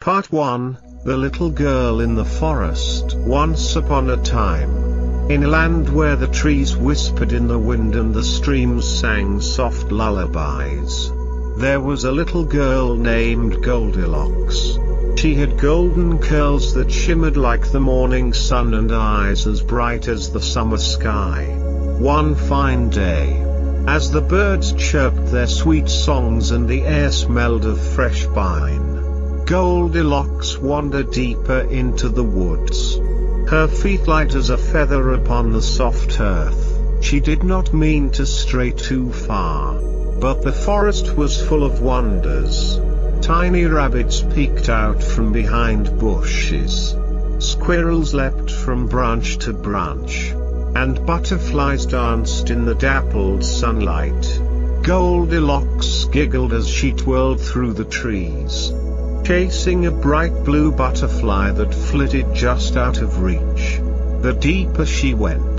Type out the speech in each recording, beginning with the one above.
Part 1, The Little Girl in the Forest. Once upon a time, in a land where the trees whispered in the wind and the streams sang soft lullabies, there was a little girl named Goldilocks. She had golden curls that shimmered like the morning sun and eyes as bright as the summer sky. One fine day, as the birds chirped their sweet songs and the air smelled of fresh pine, Goldilocks wandered deeper into the woods. Her feet light as a feather upon the soft earth. She did not mean to stray too far, but the forest was full of wonders. Tiny rabbits peeked out from behind bushes. Squirrels leapt from branch to branch, and butterflies danced in the dappled sunlight. Goldilocks giggled as she twirled through the trees, chasing a bright blue butterfly that flitted just out of reach. The deeper she went,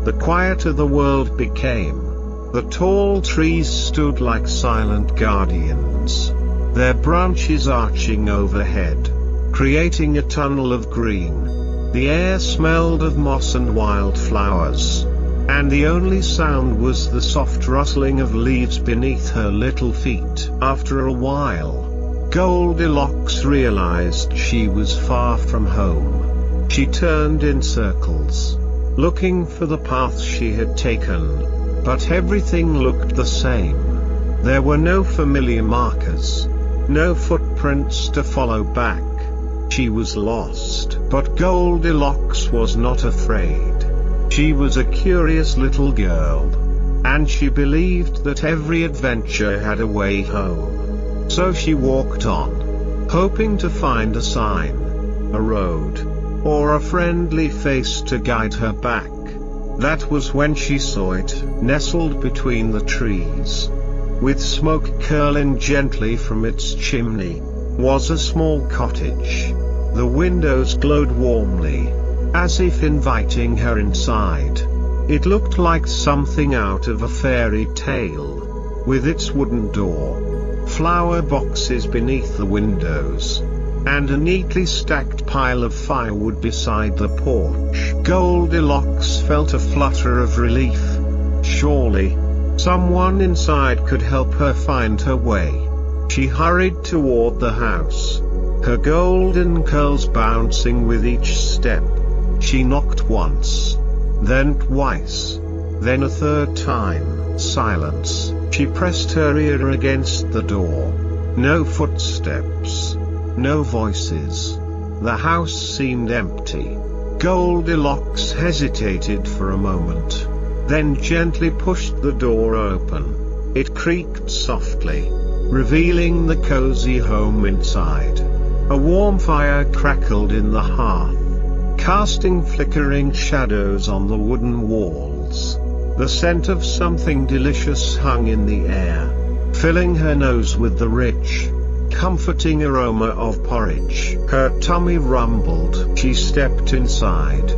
the quieter the world became. The tall trees stood like silent guardians, their branches arching overhead, creating a tunnel of green. The air smelled of moss and wildflowers, and the only sound was the soft rustling of leaves beneath her little feet. After a while, Goldilocks realized she was far from home. She turned in circles, looking for the path she had taken, but everything looked the same. There were no familiar markers, no footprints to follow back. She was lost, but Goldilocks was not afraid. She was a curious little girl, and she believed that every adventure had a way home. So she walked on, hoping to find a sign, a road, or a friendly face to guide her back. That was when she saw it, nestled between the trees, with smoke curling gently from its chimney, was a small cottage. The windows glowed warmly, as if inviting her inside. It looked like something out of a fairy tale, with its wooden door, flower boxes beneath the windows, and a neatly stacked pile of firewood beside the porch. Goldilocks felt a flutter of relief. Surely, someone inside could help her find her way. She hurried toward the house, her golden curls bouncing with each step. She knocked once, then twice, then a third time. Silence. She pressed her ear against the door. No footsteps, no voices. The house seemed empty. Goldilocks hesitated for a moment, then gently pushed the door open. It creaked softly, revealing the cozy home inside. A warm fire crackled in the hearth, casting flickering shadows on the wooden walls. The scent of something delicious hung in the air, filling her nose with the rich, comforting aroma of porridge. Her tummy rumbled. She stepped inside,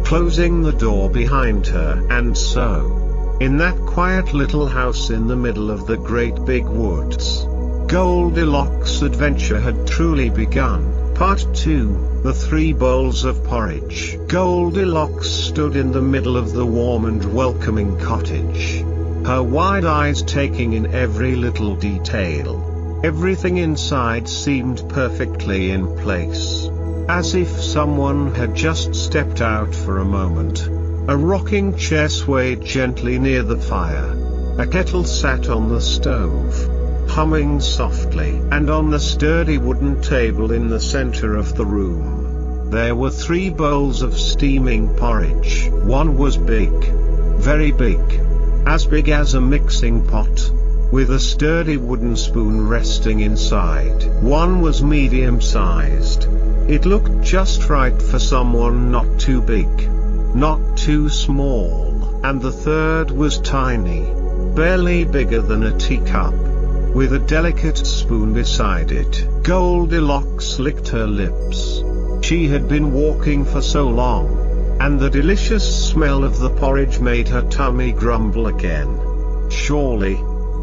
closing the door behind her. And so, in that quiet little house in the middle of the great big woods, Goldilocks' adventure had truly begun. Part 2, The 3 Bowls of Porridge. Goldilocks stood in the middle of the warm and welcoming cottage, her wide eyes taking in every little detail. Everything inside seemed perfectly in place, as if someone had just stepped out for a moment. A rocking chair swayed gently near the fire. A kettle sat on the stove, humming softly, and on the sturdy wooden table in the center of the room, there were 3 bowls of steaming porridge. One was big, very big, as big as a mixing pot, with a sturdy wooden spoon resting inside. One was medium-sized. It looked just right for someone not too big, not too small. And the third was tiny, barely bigger than a teacup, with a delicate spoon beside it. Goldilocks licked her lips. She had been walking for so long, and the delicious smell of the porridge made her tummy grumble again. Surely,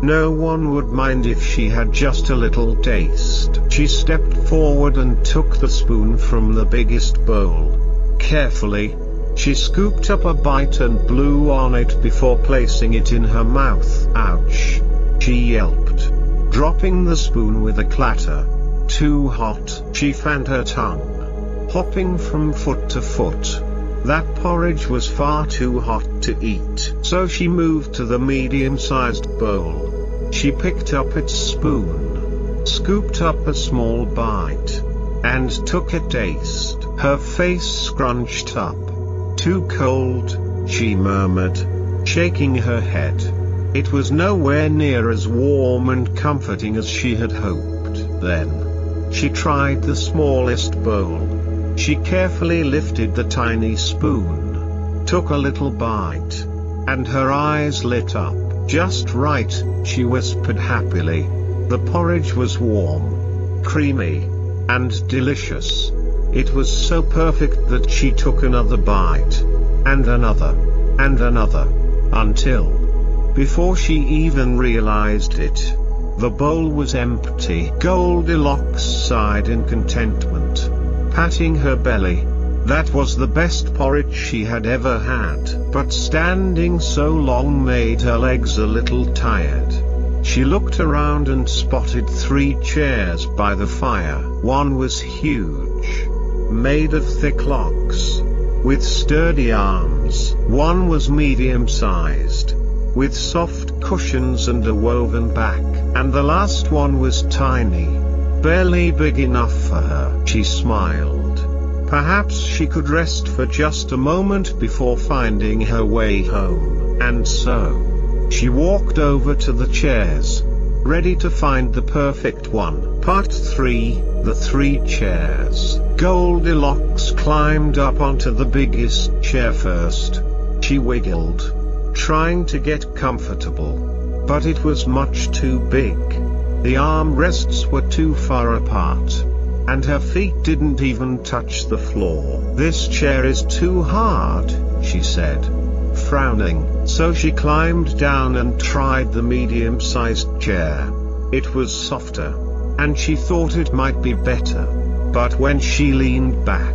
No one would mind if she had just a little taste. She stepped forward and took the spoon from the biggest bowl. Carefully, she scooped up a bite and blew on it before placing it in her mouth. Ouch! She yelped, dropping the spoon with a clatter. Too hot. She fanned her tongue, hopping from foot to foot. That porridge was far too hot to eat. So she moved to the medium-sized bowl. She picked up its spoon, scooped up a small bite, and took a taste. Her face scrunched up. Too cold, she murmured, shaking her head. It was nowhere near as warm and comforting as she had hoped. Then, she tried the smallest bowl. She carefully lifted the tiny spoon, took a little bite, and her eyes lit up. Just right, she whispered happily. The porridge was warm, creamy, and delicious. It was so perfect that she took another bite, and another, until, before she even realized it, the bowl was empty. Goldilocks sighed in contentment, patting her belly. That was the best porridge she had ever had. But standing so long made her legs a little tired. She looked around and spotted 3 chairs by the fire. One was huge, made of thick logs, with sturdy arms. One was medium-sized, with soft cushions and a woven back. And the last one was tiny, barely big enough for her. She smiled. Perhaps she could rest for just a moment before finding her way home. And so, she walked over to the chairs, ready to find the perfect one. Part 3, The 3 Chairs. Goldilocks climbed up onto the biggest chair first. She wiggled, trying to get comfortable. But it was much too big. The armrests were too far apart, and her feet didn't even touch the floor. This chair is too hard, she said, frowning. So she climbed down and tried the medium-sized chair. It was softer, and she thought it might be better. But when she leaned back,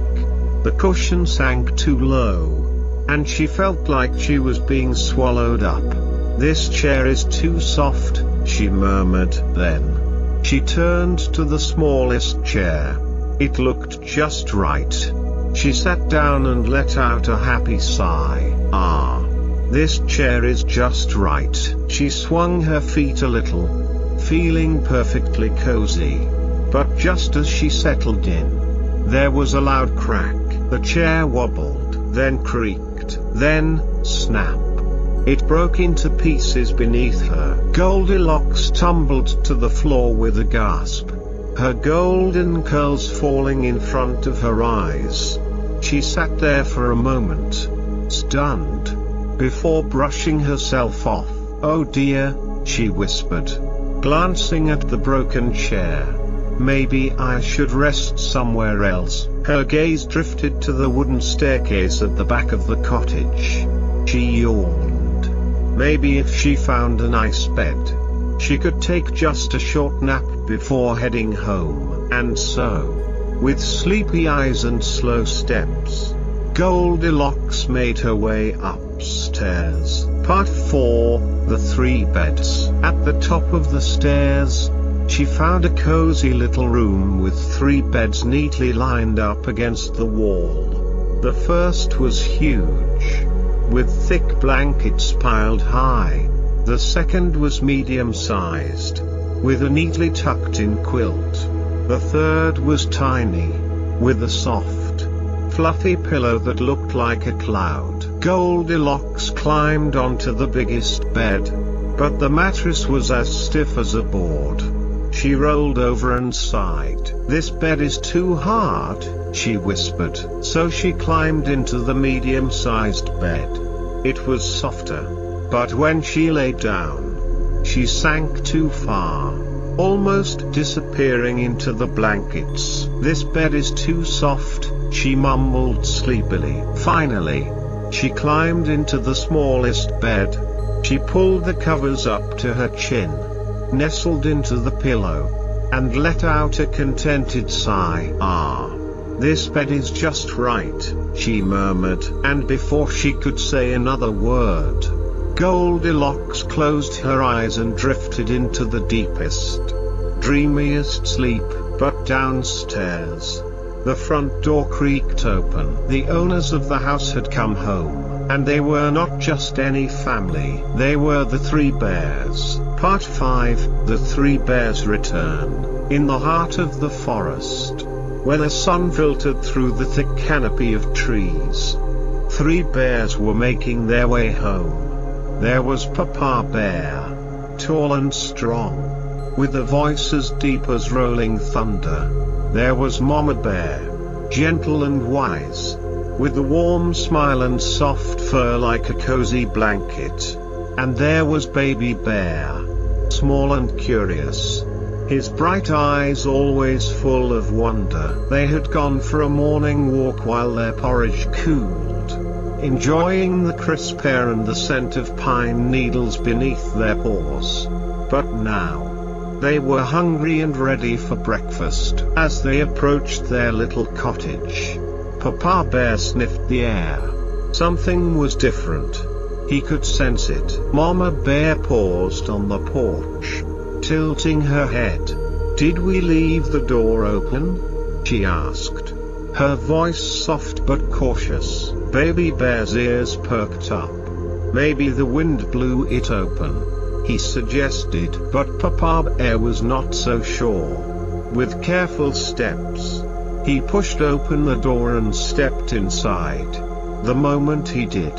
the cushion sank too low, and she felt like she was being swallowed up. This chair is too soft, she murmured. Then, she turned to the smallest chair. It looked just right. She sat down and let out a happy sigh. Ah, this chair is just right. She swung her feet a little, feeling perfectly cozy. But just as she settled in, there was a loud crack. The chair wobbled, then creaked, then snap. It broke into pieces beneath her. Goldilocks tumbled to the floor with a gasp, her golden curls falling in front of her eyes. She sat there for a moment, stunned, before brushing herself off. Oh dear, she whispered, glancing at the broken chair. Maybe I should rest somewhere else. Her gaze drifted to the wooden staircase at the back of the cottage. She yawned. Maybe if she found a nice bed, she could take just a short nap before heading home. And so, with sleepy eyes and slow steps, Goldilocks made her way upstairs. Part 4, The 3 Beds. At the top of the stairs, she found a cozy little room with 3 beds neatly lined up against the wall. The first was huge, with thick blankets piled high. The second was medium-sized, with a neatly tucked-in quilt. The third was tiny, with a soft, fluffy pillow that looked like a cloud. Goldilocks climbed onto the biggest bed, but the mattress was as stiff as a board. She rolled over and sighed. This bed is too hard, she whispered. So she climbed into the medium-sized bed. It was softer, but when she lay down, she sank too far, almost disappearing into the blankets. This bed is too soft, she mumbled sleepily. Finally, she climbed into the smallest bed. She pulled the covers up to her chin, nestled into the pillow, and let out a contented sigh. "Ah, this bed is just right," she murmured, and before she could say another word, Goldilocks closed her eyes and drifted into the deepest, dreamiest sleep. But downstairs, the front door creaked open. The owners of the house had come home, and they were not just any family. They were the Three Bears. Part 5, The Three Bears Return. In the heart of the forest, where the sun filtered through the thick canopy of trees, three bears were making their way home. There was Papa Bear, tall and strong, with a voice as deep as rolling thunder. There was Mama Bear, gentle and wise, with a warm smile and soft fur like a cozy blanket. And there was Baby Bear, small and curious, his bright eyes always full of wonder. They had gone for a morning walk while their porridge cooled, enjoying the crisp air and the scent of pine needles beneath their paws. But now, they were hungry and ready for breakfast. As they approached their little cottage, Papa Bear sniffed the air. Something was different. He could sense it. Mama Bear paused on the porch, tilting her head. "Did we leave the door open?" she asked, her voice soft but cautious. Baby Bear's ears perked up. "Maybe the wind blew it open," he suggested, but Papa Bear was not so sure. With careful steps, he pushed open the door and stepped inside. The moment he did,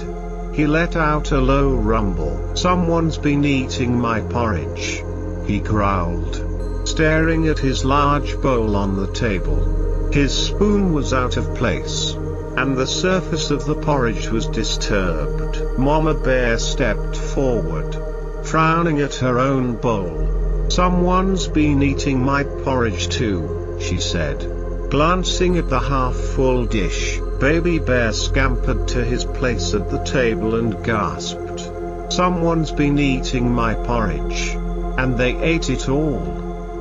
he let out a low rumble. "Someone's been eating my porridge," he growled, staring at his large bowl on the table. His spoon was out of place, and the surface of the porridge was disturbed. Mama Bear stepped forward, frowning at her own bowl. "Someone's been eating my porridge too," she said, glancing at the half-full dish. Baby Bear scampered to his place at the table and gasped, "Someone's been eating my porridge, and they ate it all,"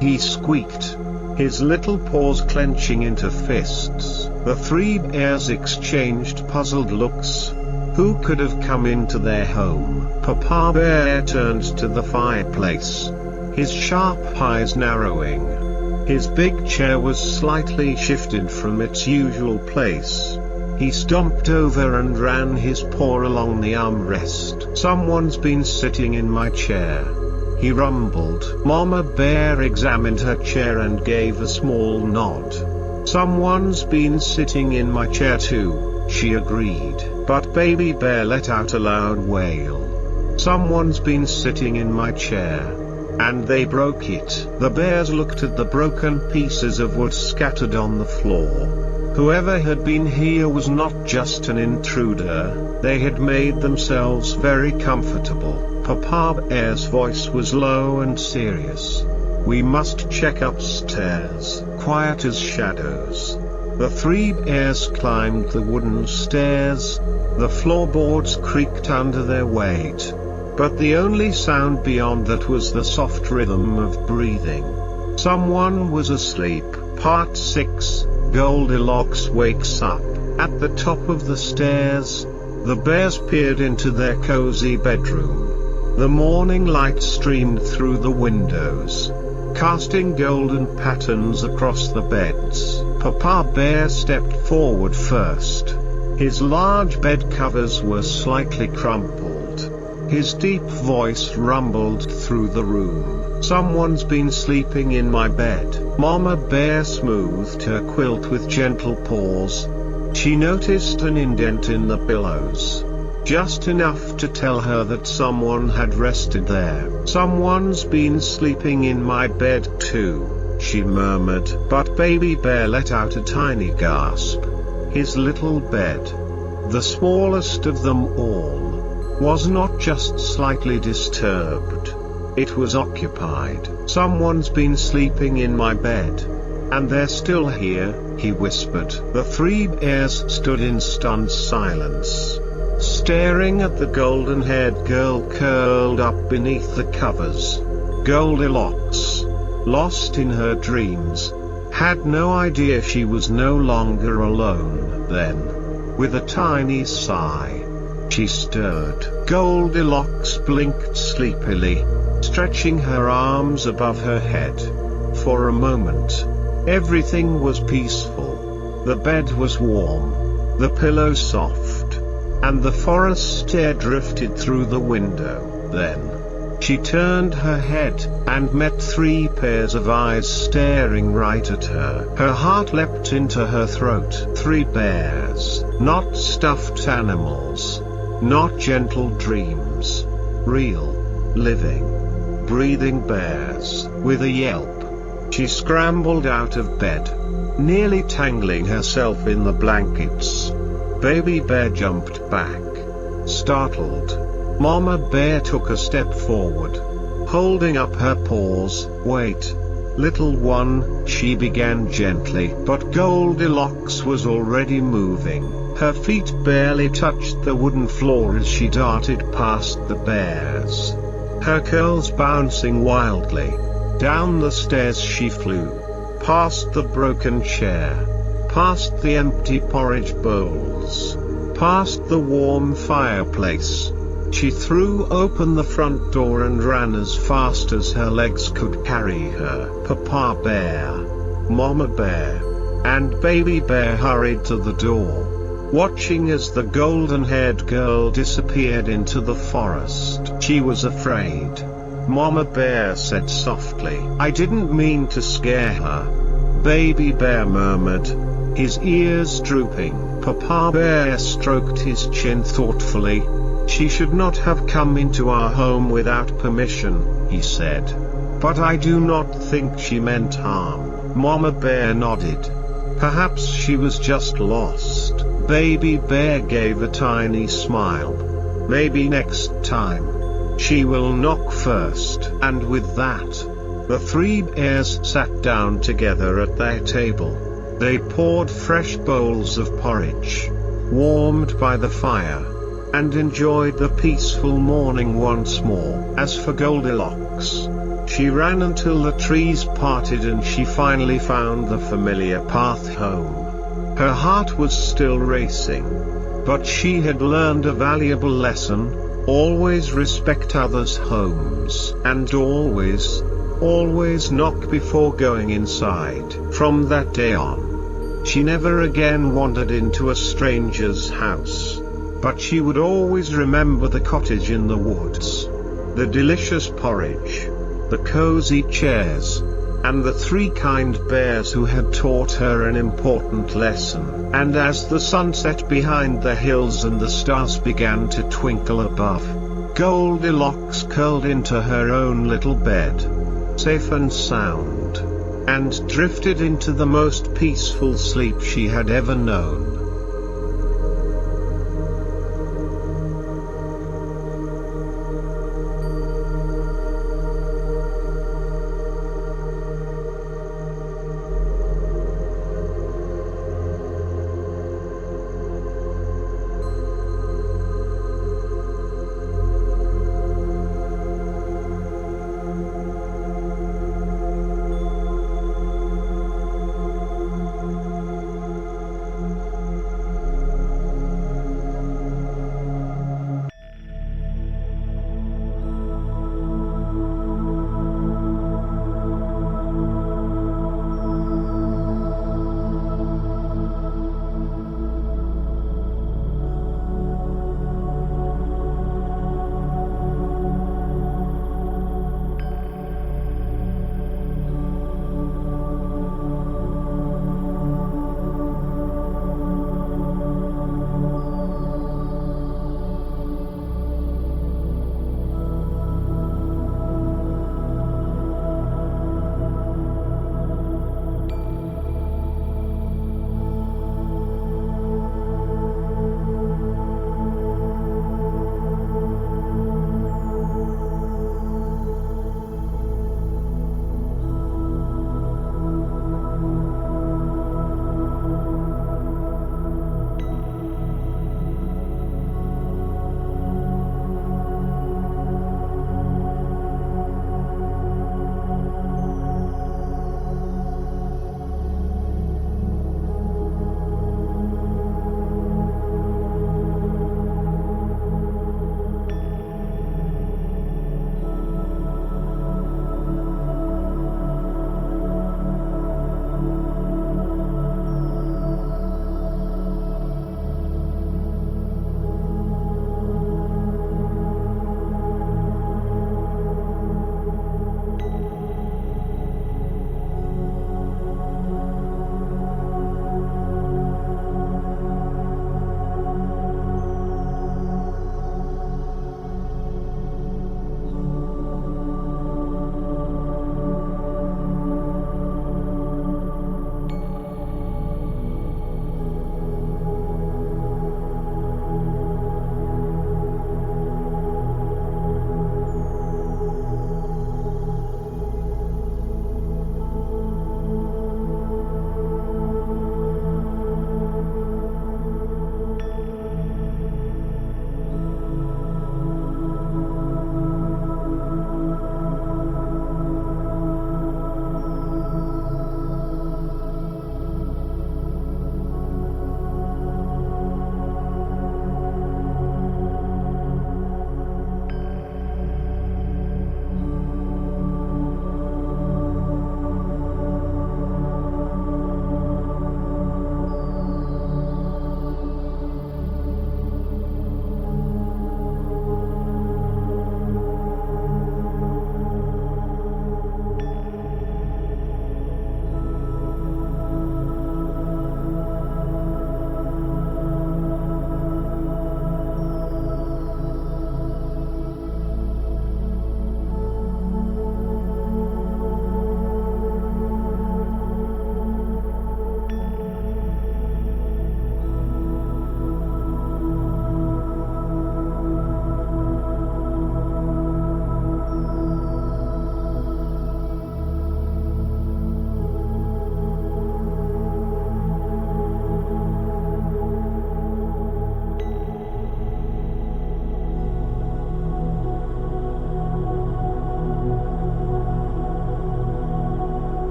he squeaked, his little paws clenching into fists. The three bears exchanged puzzled looks. Who could have come into their home? Papa Bear turned to the fireplace, his sharp eyes narrowing. His big chair was slightly shifted from its usual place. He stomped over and ran his paw along the armrest. "Someone's been sitting in my chair," he rumbled. Mama Bear examined her chair and gave a small nod. "Someone's been sitting in my chair too," she agreed. But Baby Bear let out a loud wail. "Someone's been sitting in my chair, and they broke it." The bears looked at the broken pieces of wood scattered on the floor. Whoever had been here was not just an intruder. They had made themselves very comfortable. Papa Bear's voice was low and serious. "We must check upstairs." Quiet as shadows, the three bears climbed the wooden stairs. The floorboards creaked under their weight, but the only sound beyond that was the soft rhythm of breathing. Someone was asleep. Part 6, Goldilocks Wakes Up. At the top of the stairs, the bears peered into their cozy bedroom. The morning light streamed through the windows, casting golden patterns across the beds. Papa Bear stepped forward first. His large bed covers were slightly crumpled. His deep voice rumbled through the room. "Someone's been sleeping in my bed." Mama Bear smoothed her quilt with gentle paws. She noticed an indent in the pillows, just enough to tell her that someone had rested there. "Someone's been sleeping in my bed too," she murmured. But Baby Bear let out a tiny gasp. His little bed, the smallest of them all, was not just slightly disturbed. It was occupied. "Someone's been sleeping in my bed, and they're still here," he whispered. The three bears stood in stunned silence. staring at the golden-haired girl curled up beneath the covers. Goldilocks, lost in her dreams, had no idea she was no longer alone. Then, with a tiny sigh, she stirred. Goldilocks blinked sleepily, stretching her arms above her head. For a moment, everything was peaceful. The bed was warm, the pillow soft, and the forest air drifted through the window. Then, she turned her head, and met 3 pairs of eyes staring right at her. Her heart leapt into her throat. 3 bears, not stuffed animals, not gentle dreams. Real, living, breathing bears. With a yelp, she scrambled out of bed, nearly tangling herself in the blankets. Baby Bear jumped back, startled. Mama Bear took a step forward, holding up her paws. "Wait, little one," she began gently, but Goldilocks was already moving. Her feet barely touched the wooden floor as she darted past the bears, her curls bouncing wildly. Down the stairs she flew, past the broken chair, past the empty porridge bowls, past the warm fireplace. She threw open the front door and ran as fast as her legs could carry her. Papa Bear, Mama Bear, and Baby Bear hurried to the door, watching as the golden-haired girl disappeared into the forest. She was afraid. Mama Bear said softly, "I didn't mean to scare her," Baby Bear murmured, his ears drooping. Papa Bear stroked his chin thoughtfully. "She should not have come into our home without permission," he said. "But I do not think she meant harm." Mama Bear nodded. "Perhaps she was just lost." Baby Bear gave a tiny smile. "Maybe next time she will knock first." And with that, the 3 bears sat down together at their table. They poured fresh bowls of porridge, warmed by the fire, and enjoyed the peaceful morning once more. As for Goldilocks, she ran until the trees parted and she finally found the familiar path home. Her heart was still racing, but she had learned a valuable lesson: always respect others' homes, and always knock before going inside. From that day on, she never again wandered into a stranger's house. But she would always remember the cottage in the woods, the delicious porridge, the cozy chairs, and the 3 kind bears who had taught her an important lesson. And as the sun set behind the hills and the stars began to twinkle above, Goldilocks curled into her own little bed, safe and sound, and drifted into the most peaceful sleep she had ever known.